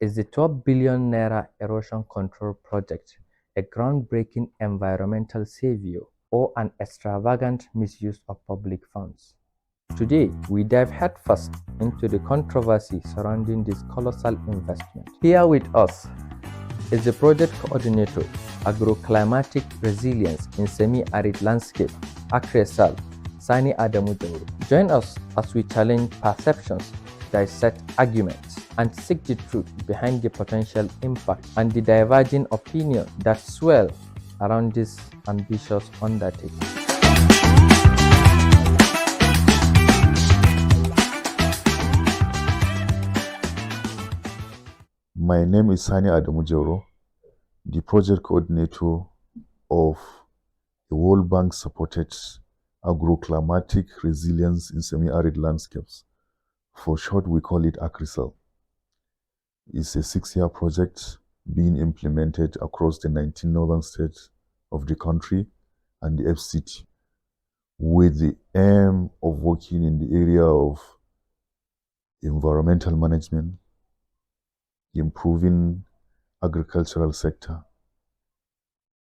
Is the 12 billion naira erosion control project a groundbreaking environmental savior or an extravagant misuse of public funds? Today, we dive headfirst into the controversy surrounding this colossal investment. Here with us is the project coordinator, Agroclimatic Resilience in Semi-Arid Landscape, ACReSAL Sani Adamu Jauro. Join us as we challenge perceptions, dissect arguments, and seek the truth behind the potential impact and the diverging opinion that swirl around this ambitious undertaking. My name is Sani Adamu Jauro, the project coordinator of the World Bank supported Agroclimatic Resilience in Semi-Arid Landscapes. For short, we call it ACReSAL. It's a 6-year project being implemented across the 19 northern states of the country and the FCT, with the aim of working in the area of environmental management, improving agricultural sector,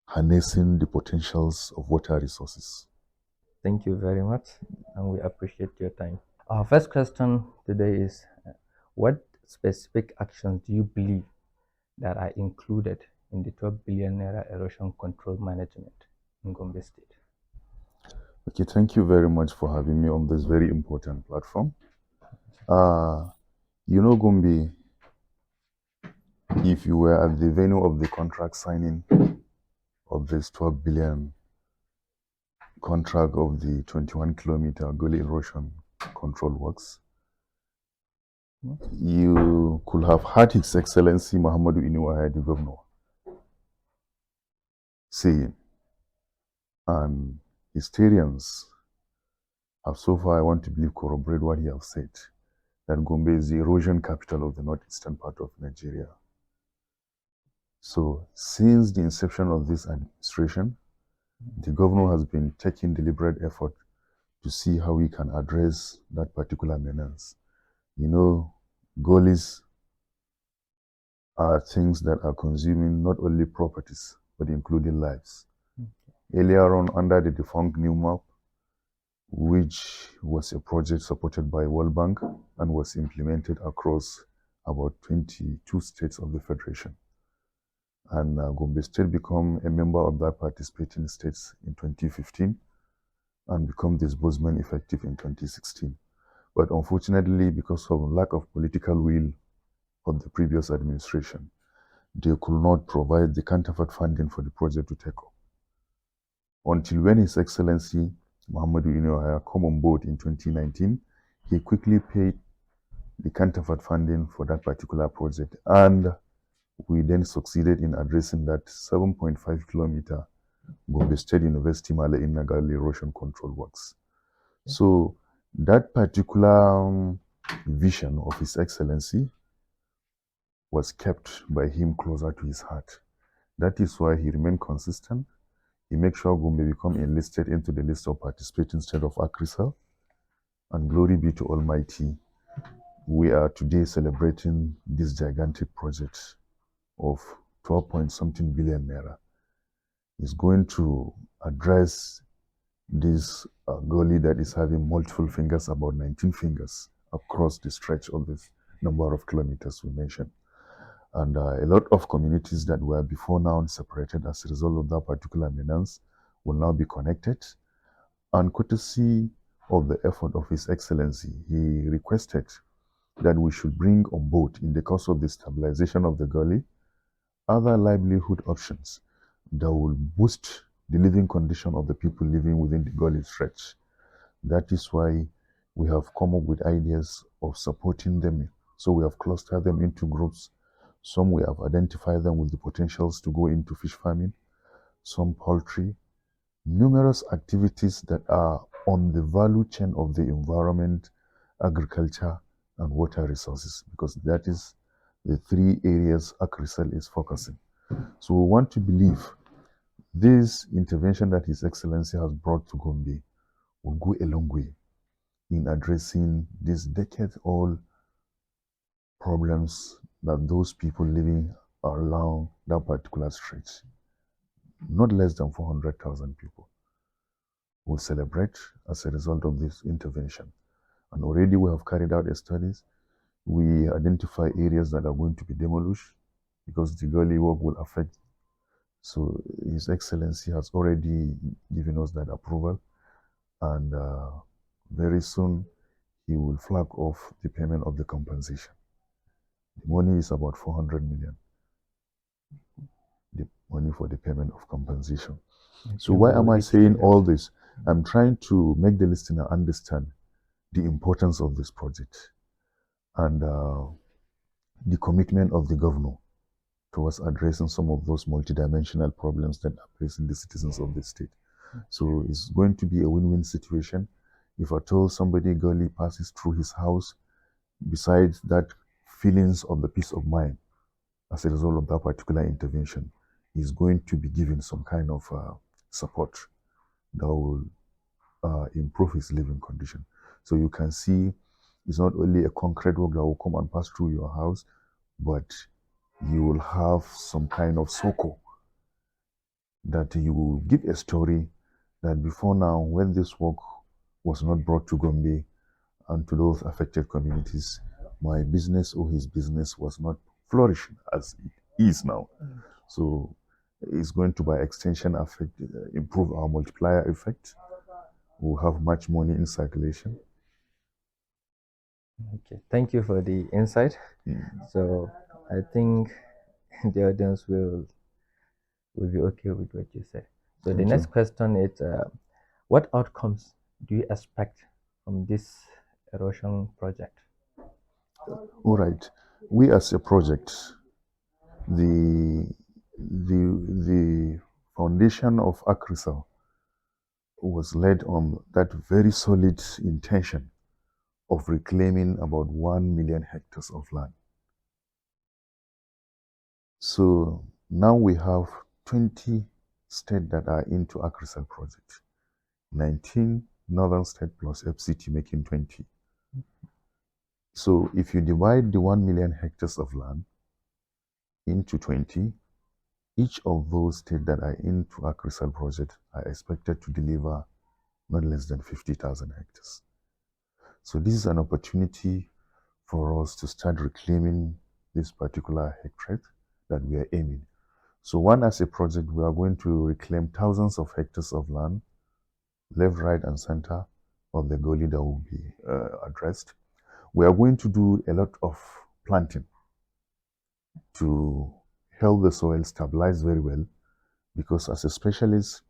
harnessing the potentials of water resources. Thank you very much, and we appreciate your time. Our first question today is, what specific actions do you believe that are included in the 12 billion naira erosion control management in Gombe State? Okay, thank you very much for having me on this very important platform. Gombe, if you were at the venue of the contract signing of this 12 billion contract of the 21-kilometer gully erosion control works, you could have heard His Excellency Muhammadu Inuwa, the governor, saying, and historians have so far, I want to believe, corroborate what he has said, that Gombe is the erosion capital of the northeastern part of Nigeria. So since the inception of this administration, the governor has been taking deliberate effort to see how we can address that particular menace. Gullies are things that are consuming not only properties, but including lives. Okay. Earlier on, under the defunct New Map, which was a project supported by World Bank and was implemented across about 22 states of the Federation. And Gombe State became a member of that participating states in 2015 and become disbursement effective in 2016. But unfortunately, because of lack of political will of the previous administration, they could not provide the counterpart funding for the project to take up. Until when His Excellency Muhammadu Inuwa came on board in 2019, he quickly paid the counterpart funding for that particular project. And we then succeeded in addressing that 7.5 kilometer Gombe State University Male Inagali Erosion Control works. Okay. So that particular vision of His Excellency was kept by him closer to his heart. That is why he remained consistent. He made sure Gombe become enlisted into the list of participating state of ACReSAL. And glory be to Almighty, we are today celebrating this gigantic project of 12-point-something billion naira. Is going to address this gully that is having multiple fingers, about 19 fingers across the stretch of this number of kilometers we mentioned. And a lot of communities that were before now separated as a result of that particular menace will now be connected. And courtesy of the effort of His Excellency, he requested that we should bring on board, in the course of the stabilization of the gully, other livelihood options that will boost the living condition of the people living within the gully stretch. That is why we have come up with ideas of supporting them. So we have clustered them into groups. Some we have identified them with the potentials to go into fish farming, some poultry, numerous activities that are on the value chain of the environment, agriculture, and water resources, because that is the 3 areas ACReSAL is focusing. So we want to believe this intervention that His Excellency has brought to Gombe will go a long way in addressing these decade-old problems that those people living along that particular stretch, not less than 400,000 people, will celebrate as a result of this intervention. And already we have carried out studies. We identify areas that are going to be demolished because the gully work will affect. So His Excellency has already given us that approval, and very soon he will flag off the payment of the compensation. The money is about 400 million, the money for the payment of compensation. So why am I saying all this? I'm trying to make the listener understand the importance of this project and the commitment of the governor towards addressing some of those multidimensional problems that are facing the citizens of the state. So it's going to be a win-win situation. If at all somebody gully passes through his house, besides that feelings of the peace of mind as a result of that particular intervention, he's going to be given some kind of support that will improve his living condition. So you can see it's not only a concrete work that will come and pass through your house, but you will have some kind of succor that you will give a story that before now, when this work was not brought to Gombe and to those affected communities, my business or his business was not flourishing as it is now. So it's going to, by extension, improve our multiplier effect. We'll have much money in circulation. Okay, thank you for the insight. So I think the audience will be okay with what you said. So the next question is, what outcomes do you expect from this erosion project? All right. We as a project, the foundation of ACReSAL was led on that very solid intention of reclaiming about 1 million hectares of land. So now we have 20 states that are into ACReSAL project, 19 northern states plus FCT making 20. So if you divide the 1 million hectares of land into 20, each of those states that are into ACReSAL project are expected to deliver not less than 50,000 hectares. So this is an opportunity for us to start reclaiming this particular hectare that we are aiming. So one, as a project, we are going to reclaim thousands of hectares of land, left, right, and center of the gully that will be addressed. We are going to do a lot of planting to help the soil stabilize very well, because as a specialist,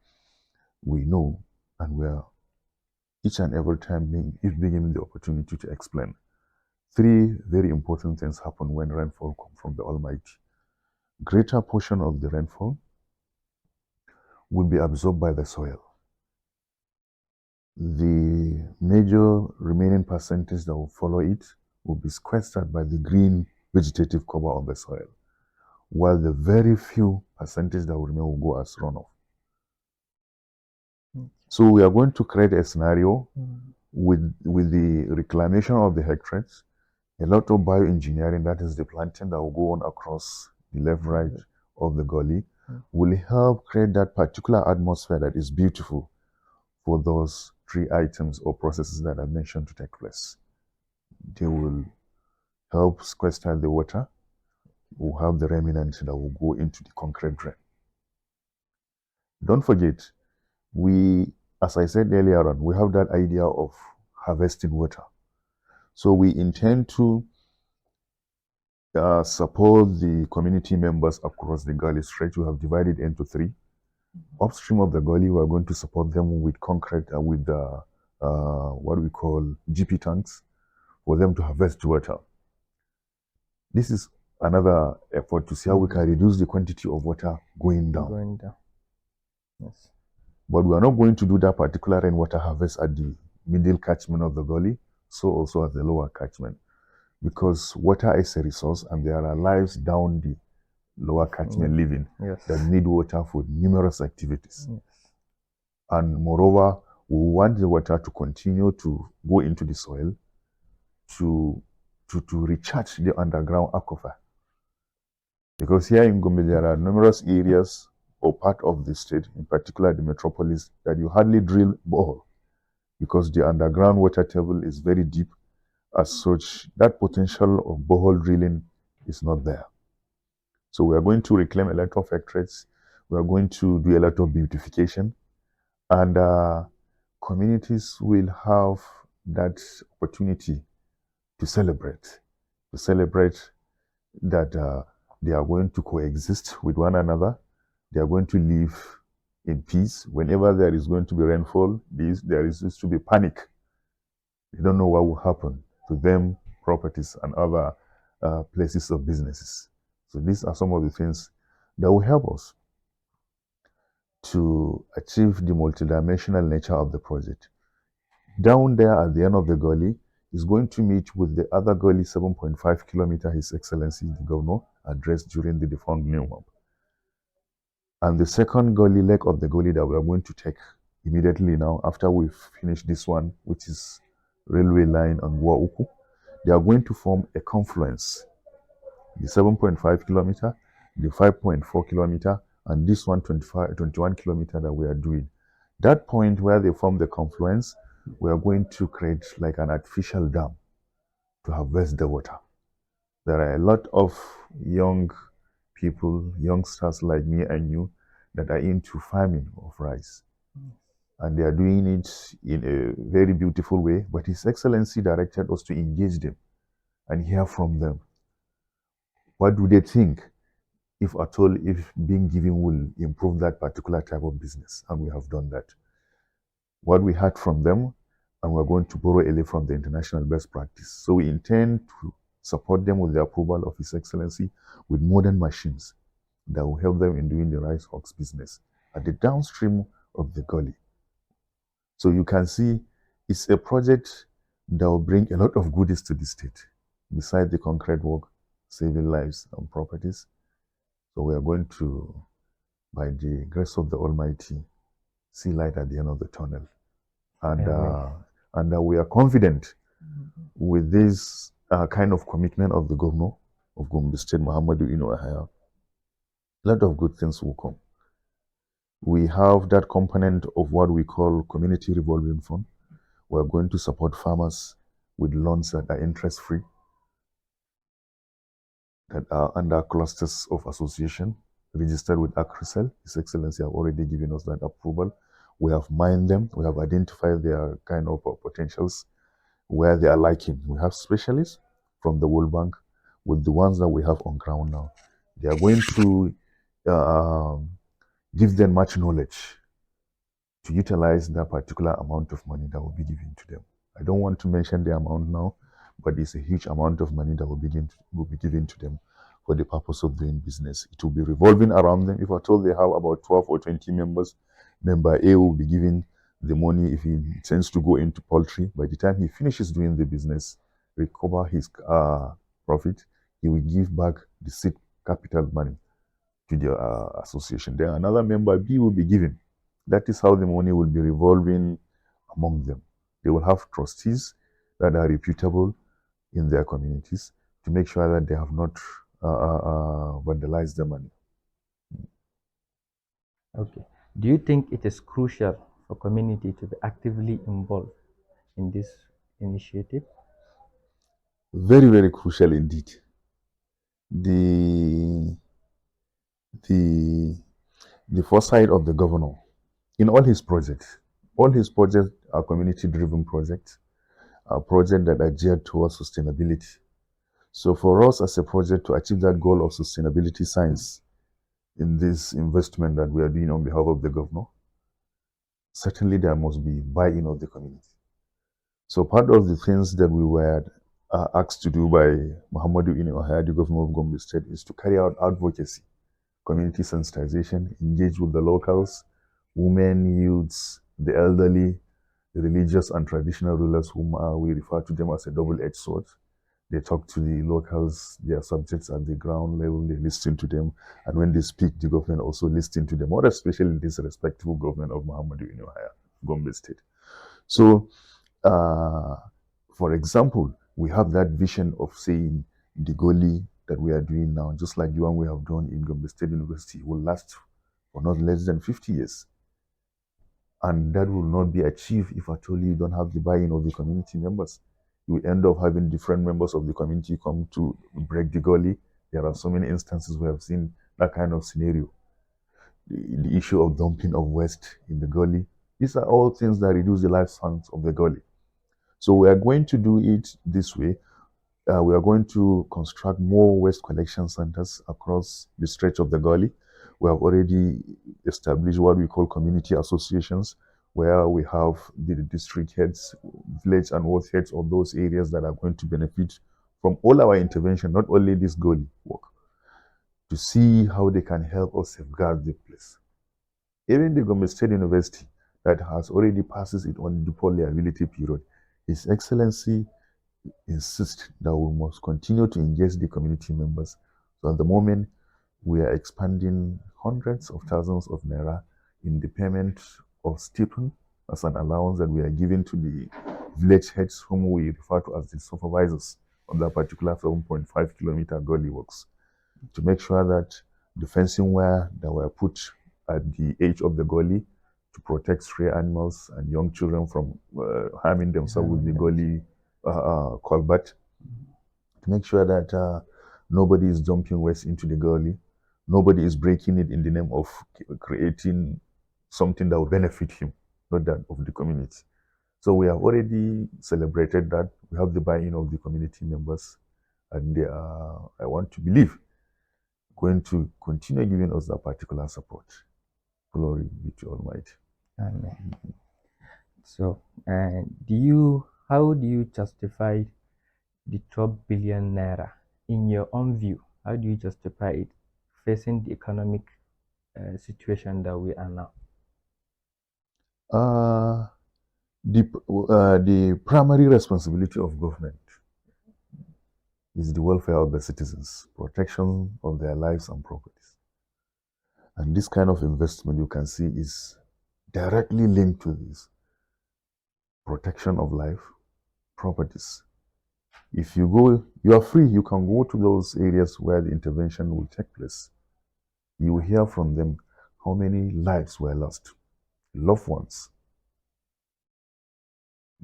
we know, and we are each and every time being given the opportunity to explain. Three very important things happen when rainfall comes from the Almighty. Greater portion of the rainfall will be absorbed by the soil. The major remaining percentage that will follow it will be sequestered by the green vegetative cover of the soil, while the very few percentage that will remain will go as runoff. So we are going to create a scenario with the reclamation of the hectares, a lot of bioengineering, that is the planting that will go on across the left, right of the gully, will help create that particular atmosphere that is beautiful for those three items or processes that I mentioned to take place. They will help sequester the water. We'll have the remnant that will go into the concrete drain. Don't forget, as I said earlier on, we have that idea of harvesting water. So we intend to support the community members across the gully stretch. We have divided into three. Upstream of the gully, we are going to support them with concrete, with what we call GP tanks, for them to harvest water. This is another effort to see how we can reduce the quantity of water going down. Yes. But we are not going to do that particular rainwater harvest at the middle catchment of the gully, so also at the lower catchment, because water is a resource and there are lives down the lower catchment living that need water for numerous activities. And moreover, we want the water to continue to go into the soil to recharge the underground aquifer Because here in Gombe, there are numerous areas or part of the state, in particular the metropolis, that you hardly drill borehole because the underground water table is very deep. As such, that potential of borehole drilling is not there. So we are going to reclaim a lot of hectares. We are going to do a lot of beautification, and communities will have that opportunity to celebrate that they are going to coexist with one another. They are going to live in peace. Whenever there is going to be rainfall, there is used to be panic. They don't know what will happen to them, properties, and other places of businesses. So these are some of the things that will help us to achieve the multidimensional nature of the project. Down there at the end of the gully is going to meet with the other gully 7.5 kilometer His Excellency the Governor addressed during the defunct new map. And the second gully, leg of the gully that we are going to take immediately now after we finish this one, which is railway line on Wauku, they are going to form a confluence. The 7.5 kilometer, the 5.4 kilometer, and this one 21 kilometer that we are doing. That point where they form the confluence, we are going to create like an artificial dam to harvest the water. There are a lot of young people, youngsters like me and you, that are into farming of rice. And they are doing it in a very beautiful way, but His Excellency directed us to engage them and hear from them. What do they think, if at all, if being given will improve that particular type of business? And we have done that. What we heard from them, and we're going to borrow a little from the international best practice. So we intend to support them with the approval of His Excellency with modern machines that will help them in doing the rice hawks business at the downstream of the gully. So you can see it's a project that will bring a lot of goodies to the state, besides the concrete work, saving lives and properties. So we are going to, by the grace of the Almighty, see light at the end of the tunnel. And we are confident with this kind of commitment of the governor of Gombe State, Muhammadu Inoahaya, a lot of good things will come. We have that component of what we call community revolving fund. We're going to support farmers with loans that are interest-free, that are under clusters of association, registered with ACReSAL. His Excellency have already given us that approval. We have mined them. We have identified their kind of potentials, where they are lacking. We have specialists from the worldbank with the ones that we have on ground now. They are going to give them much knowledge to utilize that particular amount of money that will be given to them. I don't want to mention the amount now, but it's a huge amount of money that will be given to them for the purpose of doing business. It will be revolving around them. If I told they have about 12 or 20 members, member A will be given the money if he intends to go into poultry. By the time he finishes doing the business, recover his profit, he will give back the seed capital money to the association. Then another member B will be given. That is how the money will be revolving among them. They will have trustees that are reputable in their communities to make sure that they have not vandalized the money. Okay. Do you think it is crucial for community to be actively involved in this initiative? Very, very crucial indeed. The foresight of the governor in all his projects are community-driven projects, are projects that are geared towards sustainability. So for us as a project to achieve that goal of sustainability science in this investment that we are doing on behalf of the governor, certainly there must be buy-in of the community. So part of the things that we were asked to do by Muhammadu Inoahaya, the governor of Gombe State, is to carry out advocacy, community sensitization, engage with the locals, women, youths, the elderly, the religious and traditional rulers whom we refer to them as a double-edged sword. They talk to the locals, their subjects at the ground level, they listen to them. And when they speak, the government also listens to them, more especially this respectful government of Muhammadu Inoahaya, Gombe State. So, for example, we have that vision of saying the Goli that we are doing now, just like the one we have done in Gombe State University, will last for not less than 50 years. And that will not be achieved if at all you don't have the buy-in of the community members. You end up having different members of the community come to break the gully. There are so many instances we have seen that kind of scenario. The issue of dumping of waste in the gully. These are all things that reduce the lifespans of the gully. So we are going to do it this way. We are going to construct more waste collection centers across the stretch of the gully. We have already established what we call community associations, where we have the district heads, village and ward heads of those areas that are going to benefit from all our intervention, not only this gully work, to see how they can help us safeguard the place. Even the Gombe State University that has already passes it on the depot liability period, His Excellency insist that we must continue to engage the community members. So at the moment, we are expanding hundreds of thousands of naira in the payment of stipend as an allowance that we are giving to the village heads, whom we refer to as the supervisors of that particular 7.5 kilometer gully works, to make sure that the fencing wire that were put at the edge of the gully to protect stray animals and young children from harming themselves with the gully culvert, to make sure that nobody is dumping waste into the gully, nobody is breaking it in the name of creating something that will benefit him, not that of the community. So we have already celebrated that. We have the buy-in of the community members, and they are, I want to believe, going to continue giving us that particular support. Glory be to Almighty. Amen. So, how do you justify the 12 billion naira in your own view? How do you justify it facing the economic situation that we are now? The primary responsibility of government is the welfare of the citizens, protection of their lives and properties. And this kind of investment, you can see, is directly linked to this protection of life, properties. If you go, you are free, you can go to those areas where the intervention will take place. You will hear from them how many lives were lost, loved ones.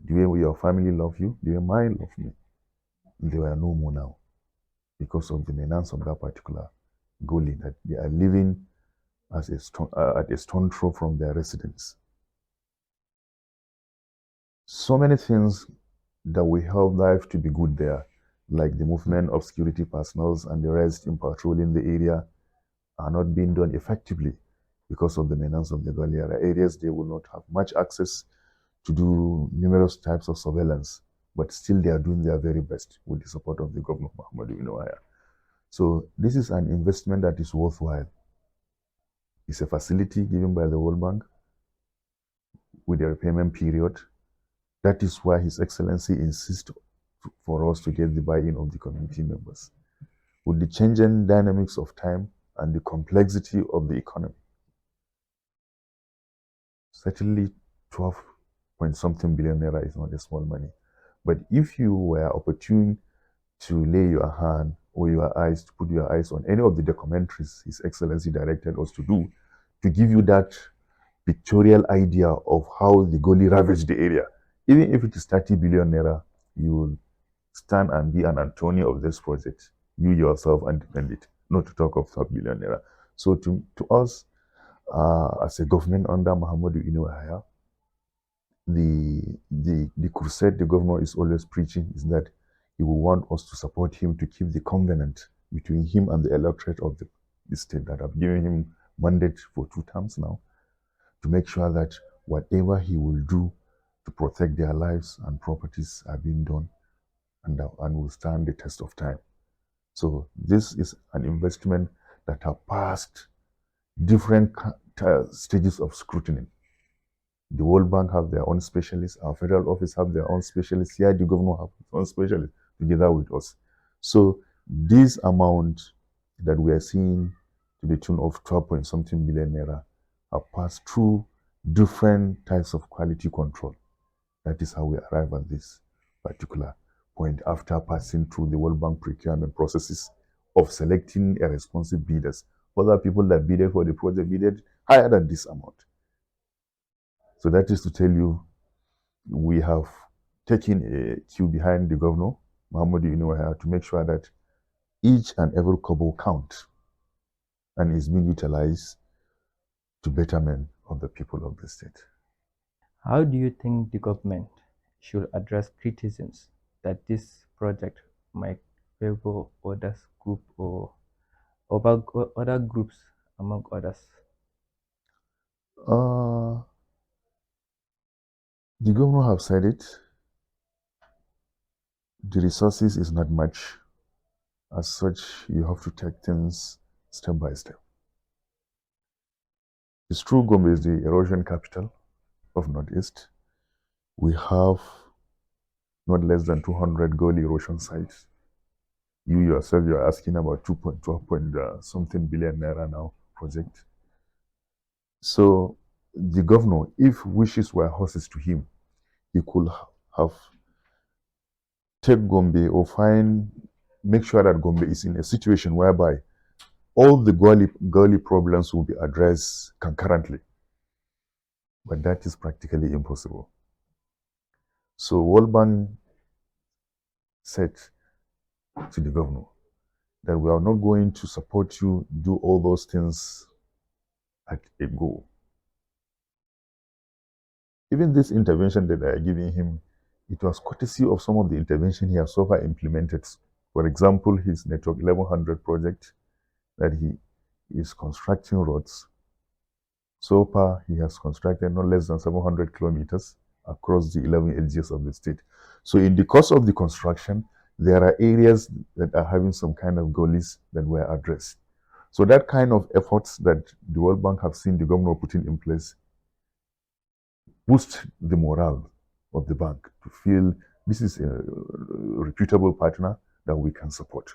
The way your family love you, the way mine love me. They were no more now because of the menace of that particular gully, that they are living as at a stone throw from their residence. So many things that will help life to be good there, like the movement of security personnel and the rest in patrolling the area, are not being done effectively because of the menace of the gully. There are areas they will not have much access to do numerous types of surveillance, but still they are doing their very best with the support of the governor Muhammadu Inuaya. So this is an investment that is worthwhile. It's a facility given by the World Bank with a repayment period. That is why His Excellency insists for us to get the buy-in of the community members. With the changing dynamics of time and the complexity of the economy, certainly 12 point something billion naira is not a small money. But if you were opportune to lay your hand or your eyes, to put your eyes on any of the documentaries His Excellency directed us to do, to give you that pictorial idea of how the gully ravaged the area, even if it is 30 billion naira, you will stand and be an Antonio of this project, you yourself, and defend it, not to talk of 12 billion naira. So to us, as a government under Muhammadu Inuaya, the crusade the governor is always preaching is that he will want us to support him to keep the covenant between him and the electorate of the state that have given him mandate for 2 terms now, to make sure that whatever he will do to protect their lives and properties are being done and will stand the test of time. So this is an investment that have passed different stages of scrutiny. The World Bank have their own specialists, our federal office have their own specialists, here the governor have his own specialists together with us. So this amount that we are seeing to the tune of 12 point something billion naira have passed through different types of quality control. That is how we arrive at this particular point after passing through the World Bank procurement processes, of selecting a responsive bidders. Other people that bidded for the project bidded higher than this amount. So that is to tell you, we have taken a queue behind the governor, Muhammadu Inuwaya, to make sure that each and every kobo count and is being utilized to betterment of the people of the state. How do you think the government should address criticisms that this project might favor other group or other groups among others? The governor have said it. The resources is not much. As such, you have to take things step by step. It's true Gombe is the erosion capital of Northeast. We have not less than 200 gully erosion sites. You yourself, you're asking about 2.12 point something billion naira now project. So the governor, if wishes were horses to him, he could have take Gombe or make sure that Gombe is in a situation whereby all the gully problems will be addressed concurrently. But that is practically impossible. So worldbank said to the governor that we are not going to support you do all those things at a go. Even this intervention that they are giving him, it was courtesy of some of the intervention he has so far implemented. For example, his Network 1100 project that he is constructing roads. So far, he has constructed no less than 700 kilometers across the 11 LGS of the state. So in the course of the construction, there are areas that are having some kind of gullies that were addressed. So that kind of efforts that the World Bank have seen the governor putting in place boost the morale of the bank to feel this is a reputable partner that we can support.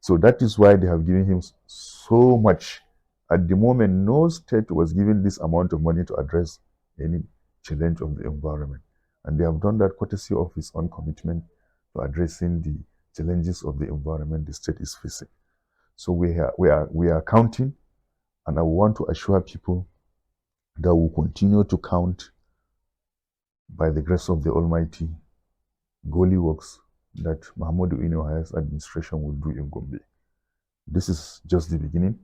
So that is why they have given him so much. At the moment, no state was given this amount of money to address any challenge of the environment. And they have done that courtesy of his own commitment to addressing the challenges of the environment the state is facing. So we are counting, and I want to assure people that we continue to count by the grace of the Almighty gully works that Muhammadu Inuwaya's administration will do in Gombe. This is just the beginning.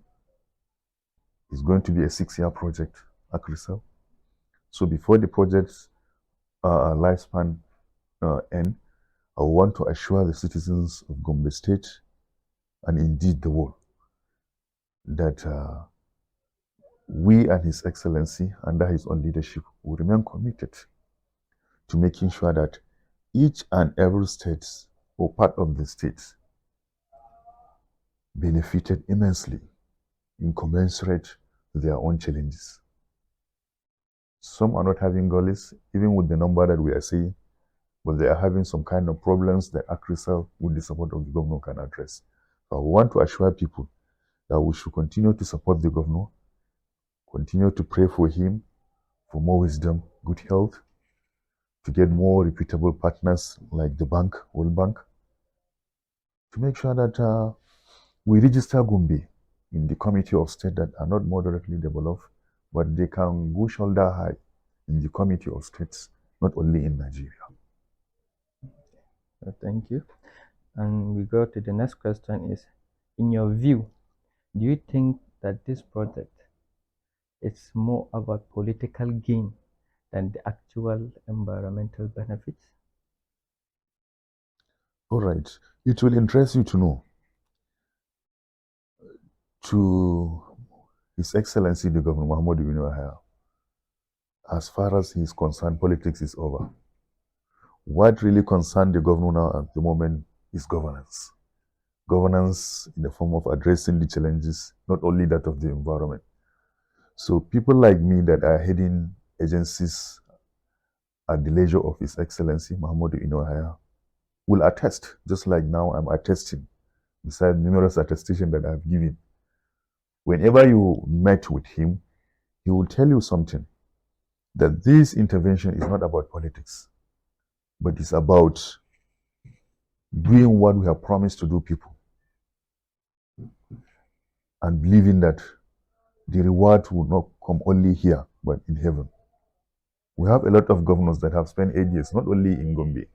It's going to be a 6-year project, ACReSAL. So before the project's lifespan end, I want to assure the citizens of Gombe State and indeed the world that we and His Excellency, under His own leadership, will remain committed to making sure that each and every state or part of the state benefited immensely in commensurate with their own challenges. Some are not having gullies, even with the number that we are seeing, but they are having some kind of problems that ACReSAL, with the support of the governor, can address. So I want to assure people that we should continue to support the governor, continue to pray for him, for more wisdom, good health, to get more reputable partners like the bank, World Bank, to make sure that we register Gombe in the committee of state that are not moderately developed, but they can go shoulder high in the committee of states, not only in Nigeria. Thank you. And we go to the next question is, in your view, do you think that this project is more about political gain than the actual environmental benefits? All right. It will interest you to know, to His Excellency the Governor Muhammadu Inuwaya, as far as he is concerned, politics is over. What really concerns the governor now at the moment is governance. Governance in the form of addressing the challenges, not only that of the environment. So people like me that are heading agencies at the leisure of His Excellency Muhammadu Inuwaya will attest, just like now I'm attesting, besides numerous attestations that I've given. Whenever you met with him, he will tell you something, that this intervention is not about politics, but it's about doing what we have promised to do people. and believing that the reward will not come only here, but in heaven. We have a lot of governors that have spent 8 years, not only in Gombe,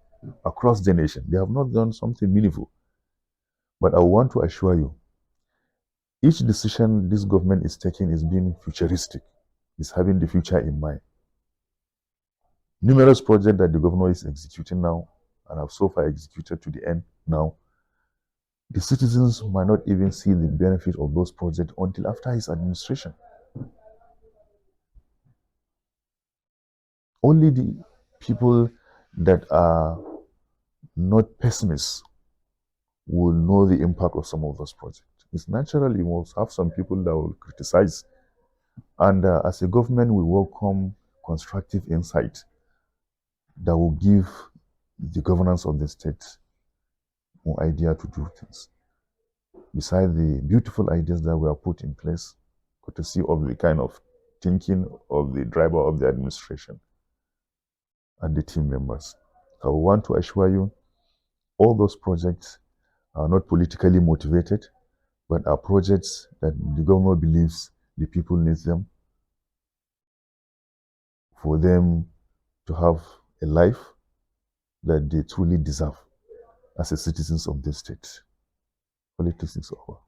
across the nation. They have not done something meaningful. But I want to assure you, each decision this government is taking is being futuristic, is having the future in mind. Numerous projects that the governor is executing now and have so far executed to the end now, the citizens might not even see the benefit of those projects until after his administration. Only the people that are not pessimists will know the impact of some of those projects. It's natural you must have some people that will criticize. And as a government, we welcome constructive insight that will give the governance of the state more idea to do things. Besides the beautiful ideas that were put in place, courtesy of the kind of thinking of the driver of the administration and the team members. I want to assure you, all those projects are not politically motivated, but are projects that the government believes the people need them for them to have a life that they truly deserve as a citizens of this state. Politics is over.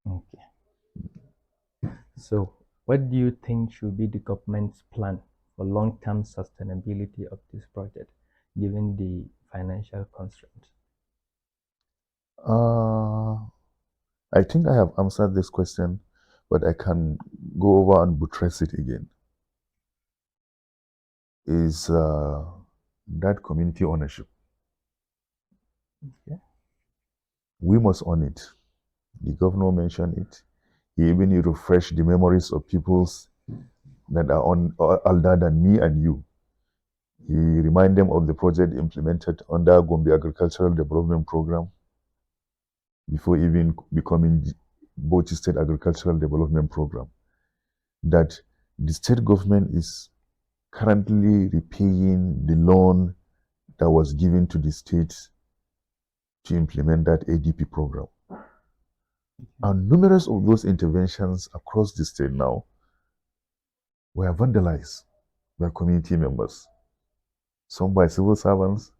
Okay. So, what do you think should be the government's plan for long-term sustainability of this project, given the financial constraints? I think I have answered this question, but I can go over and buttress it again. Is that community ownership? Okay. We must own it. The governor mentioned it. He even refreshed the memories of peoples that are older than me and you. He reminded them of the project implemented under Gombe Agricultural Development Program before even becoming Bauchi State Agricultural Development Program. That the state government is currently repaying the loan that was given to the state to implement that ADP program. And numerous of those interventions across the state now were vandalized by community members, some by civil servants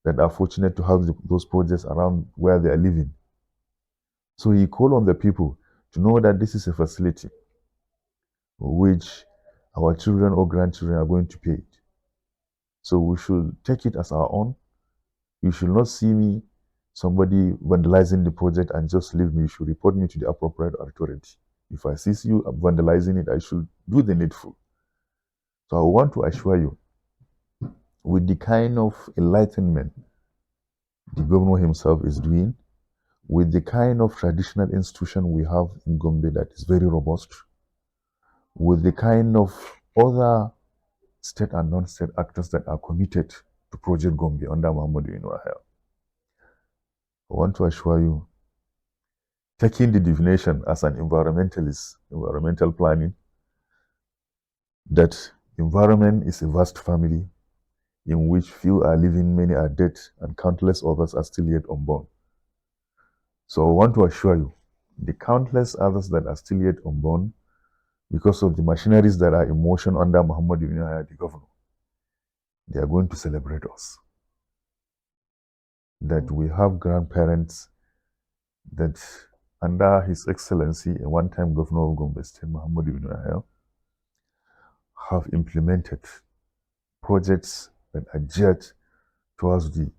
that are fortunate to have those projects around where they are living. So he called on the people to know that this is a facility which our children or grandchildren are going to pay it. So we should take it as our own. You should not see me, somebody vandalizing the project and just leave me. You should report me to the appropriate authority. If I see you vandalizing it, I should do the needful. So I want to assure you, with the kind of enlightenment the governor himself is doing, with the kind of traditional institution we have in Gombe that is very robust, with the kind of other state and non-state actors that are committed to Project Gombe under Muhammadu Inuahia, I want to assure you, taking the definition as an environmentalist, environmental planning, that environment is a vast family in which few are living, many are dead, and countless others are still yet unborn. So I want to assure you, the countless others that are still yet unborn, because of the machineries that are in motion under Muhammadu Inuahia, the governor, they are going to celebrate us. That we have grandparents that under His Excellency, a one-time governor of Gombe State, Muhammadu Inuahia, have implemented projects that are geared towards the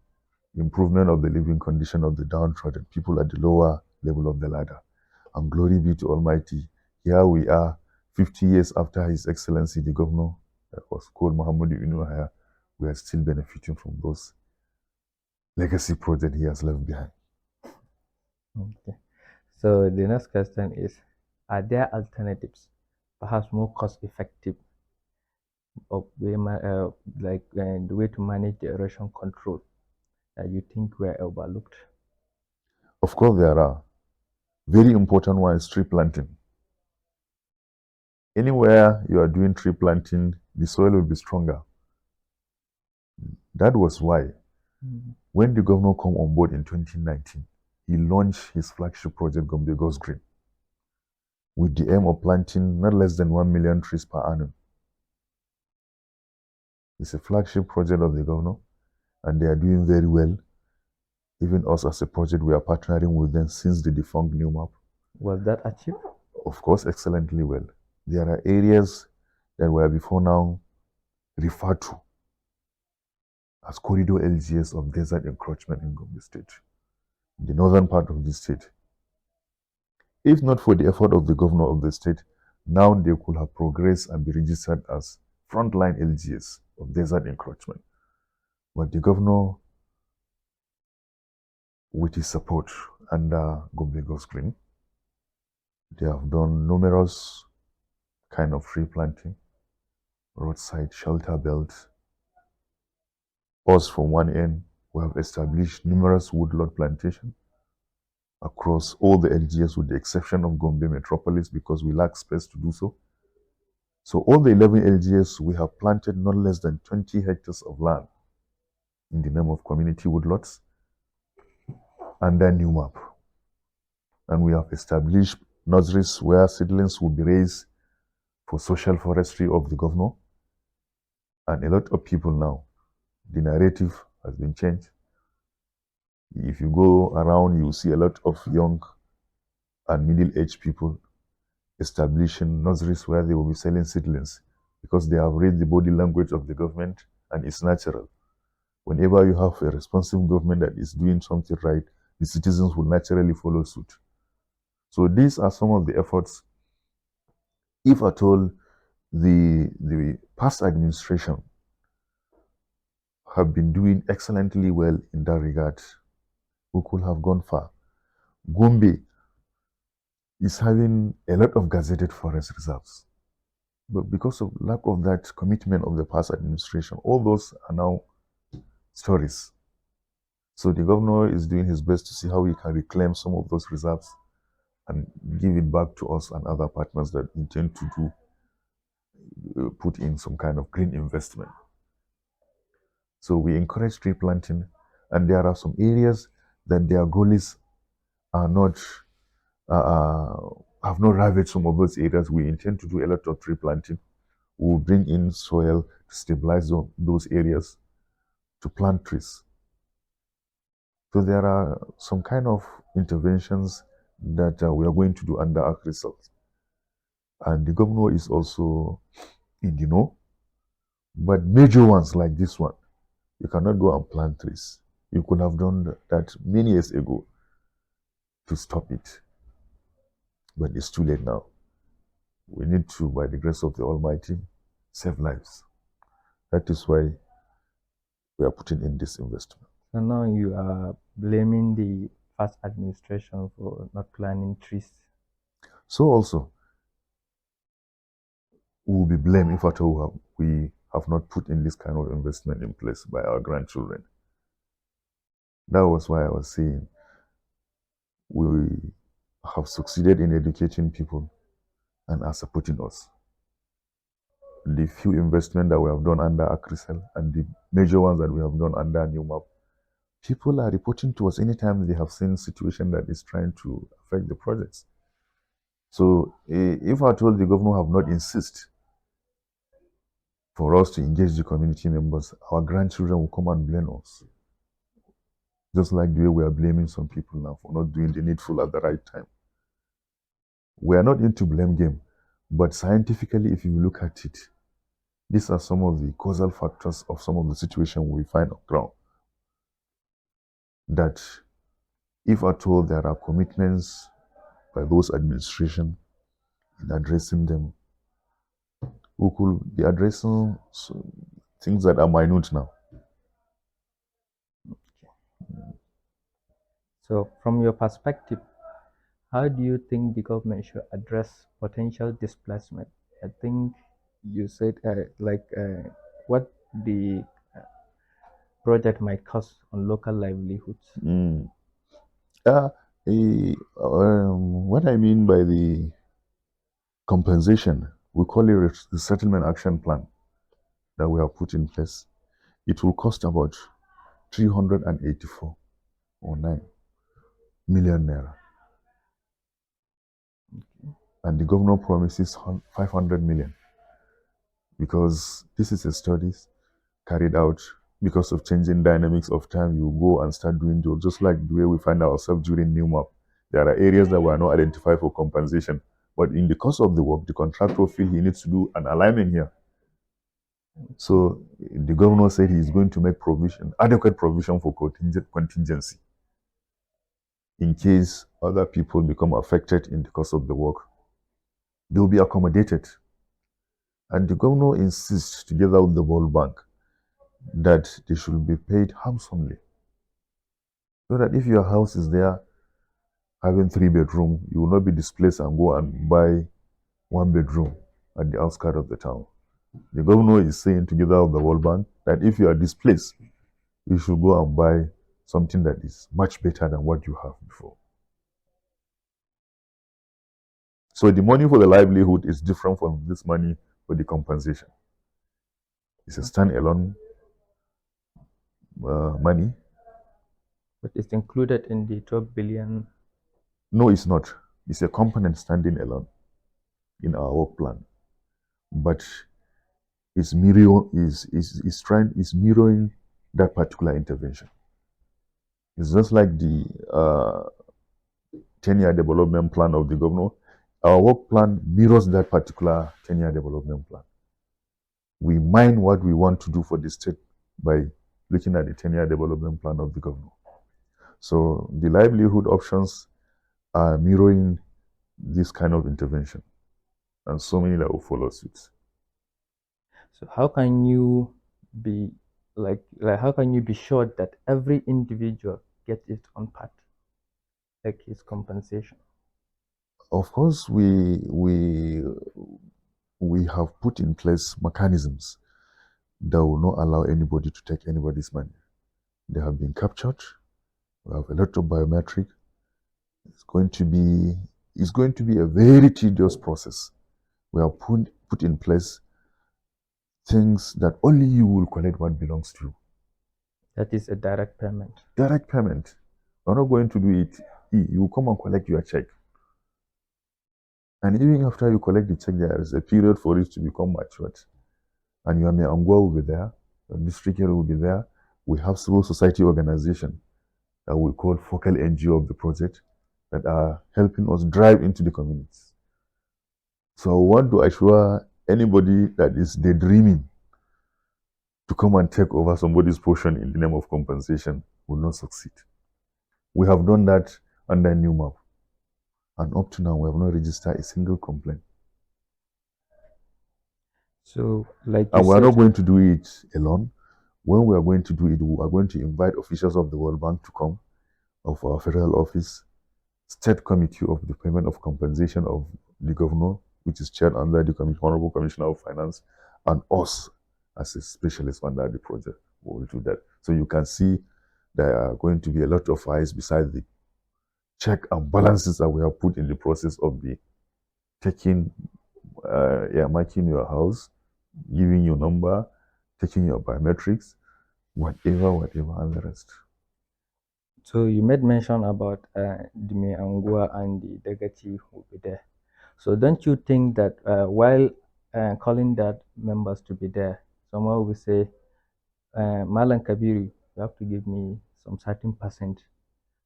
improvement of the living condition of the downtrodden people at the lower level of the ladder. And glory be to Almighty, here we are, 50 years after His Excellency, the governor that was called Muhammadu Inuahia, we are still benefiting from those legacy projects he has left behind. Okay. So the next question is, are there alternatives, perhaps more cost-effective, of way, the way to manage the erosion control that you think were overlooked? Of course, there are. Very important one is tree planting. Anywhere you are doing tree planting, the soil will be stronger. That was why, when the governor came on board in 2019, he launched his flagship project, Gombe Goes Green, with the aim of planting not less than 1 million trees per annum. It's a flagship project of the governor, and they are doing very well. Even us as a project, we are partnering with them since the defunct new map. Was that achieved? Of course, excellently well. There are areas that were before now referred to as corridor LGS of desert encroachment in Gombe State, the northern part of the state. If not for the effort of the governor of the state, now they could have progressed and be registered as frontline LGS of desert encroachment. But the governor, with his support under Gombe Goes Green, they have done numerous kind of tree planting, roadside shelter belts. Us from one end, we have established numerous woodlot plantation across all the LGS with the exception of Gombe Metropolis because we lack space to do so. So all the 11 LGS, we have planted not less than 20 hectares of land in the name of community woodlots under new map. And we have established nurseries where seedlings will be raised for social forestry of the governor. And a lot of people now, the narrative has been changed. If you go around, you see a lot of young and middle-aged people establishing nurseries where they will be selling seedlings because they have read the body language of the government and it's natural. Whenever you have a responsive government that is doing something right, the citizens will naturally follow suit. So these are some of the efforts. If at all the past administration have been doing excellently well in that regard, we could have gone far. Gombe is having a lot of gazetted forest reserves. But because of lack of that commitment of the past administration, all those are now stories. So the governor is doing his best to see how he can reclaim some of those reserves and give it back to us and other partners that intend to put in some kind of green investment. So we encourage tree planting, and there are some areas that their goalies are not have not ravaged some of those areas. We intend to do a lot of tree planting. We will bring in soil to stabilize those areas to plant trees. So there are some kind of interventions that we are going to do under ACReSAL. And the governor is also in the know. But major ones like this one, you cannot go and plant trees. You could have done that many years ago to stop it. But it's too late now. We need to, by the grace of the Almighty, save lives. That is why we are putting in this investment. So now you are blaming the past administration for not planting trees. So also, we will be blamed if at all we have not put in this kind of investment in place by our grandchildren. That was why I was saying we have succeeded in educating people and are supporting us. The few investments that we have done under ACReSAL and the major ones that we have done under New Map, people are reporting to us anytime they have seen a situation that is trying to affect the projects. So if I told the governor have not insist for us to engage the community members, our grandchildren will come and blame us. Just like the way we are blaming some people now for not doing the needful at the right time. We are not into blame game, but scientifically, if you look at it, these are some of the causal factors of some of the situations we find on ground. That if at all there are commitments by those administration in addressing them, we could be addressing things that are minute now. So from your perspective, how do you think the government should address potential displacement? I think you said what the project might cost on local livelihoods. What I mean by the compensation, we call it the settlement action plan that we have put in place. It will cost about 384 or 9. million naira. And the governor promises 500 million, because this is a study carried out because of changing dynamics of time. You go and start doing jobs, just like the way we find ourselves during new map. There are areas that were not identified for compensation, but in the course of the work, the contractor feel he needs to do an alignment here. So the governor said he is going to make provision, adequate provision for contingency in case other people become affected in the course of the work. They will be accommodated. And the governor insists, together with the World Bank, that they should be paid handsomely. So that if your house is there having 3 bedroom, you will not be displaced and go and buy 1 bedroom at the outskirts of the town. The governor is saying, together with the World Bank, that if you are displaced, you should go and buy something that is much better than what you have before. So the money for the livelihood is different from this money for the compensation. It's a standalone money. But it's included in the 12 billion. No, it's not. It's a component standing alone in our work plan. But it's mirroring that particular intervention. It's just like the 10-year development plan of the governor. Our work plan mirrors that particular 10-year development plan. We mine what we want to do for the state by looking at the 10-year development plan of the governor. So the livelihood options are mirroring this kind of intervention, and so many that will follow suit. So how can you be how can you be sure that every individual gets its own part, like his compensation? Of course, we have put in place mechanisms that will not allow anybody to take anybody's money. They have been captured. We have a lot of biometric. It's going to be a very tedious process. We have put in place things that only you will collect what belongs to you. That is a direct payment. Direct payment. We're not going to do it. You will come and collect your check. And even after you collect the check, there is a period for it to become matured. And your Angwa will be there, your district head will be there. We have civil society organization that we call focal NGO of the project that are helping us drive into the communities. So I want to assure anybody that is daydreaming to come and take over somebody's portion in the name of compensation will not succeed. We have done that under new map. And up to now, we have not registered a single complaint. So, like and you we are said, not going to do it alone. When we are going to do it, we are going to invite officials of the World Bank to come, of our federal office, State Committee of the Payment of Compensation of the Governor, which is chaired under the Honorable Commissioner of Finance, and us as a specialist under the project. We will do that. So you can see there are going to be a lot of eyes beside the check and balances that we have put in the process of the taking, marking your house, giving your number, taking your biometrics, whatever, and the rest. So you made mention about the Angua and the Dagati will be there. So don't you think that while calling that members to be there, someone will say, Malan Kabiri, you have to give me some certain percent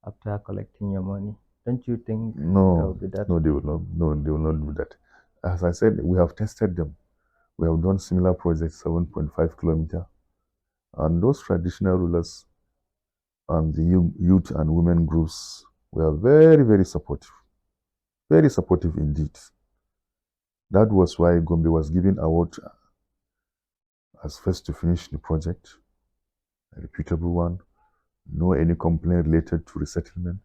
after collecting your money. Don't you think there will be that? No, they will not. No, they will not do that. As I said, we have tested them. We have done similar projects, 7.5 kilometer, and those traditional rulers and the youth and women groups were very, very supportive indeed. That was why Gombe was given award as first to finish the project, a reputable one. No any complaint related to resettlement,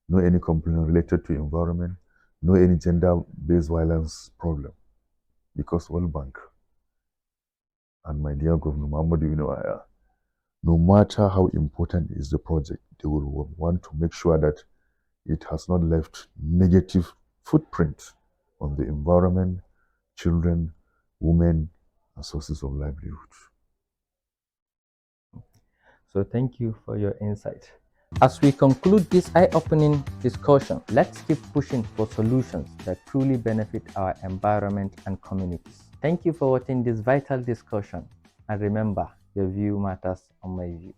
no any complaint related to environment, no any gender-based violence problem, because World Bank and my dear Governor Mahmoud, no matter how important is the project, they will want to make sure that it has not left negative footprint on the environment, children, women, and sources of livelihood. So thank you for your insight. As we conclude this eye-opening discussion, let's keep pushing for solutions that truly benefit our environment and communities. Thank you for watching this vital discussion, and remember, your view matters on my view.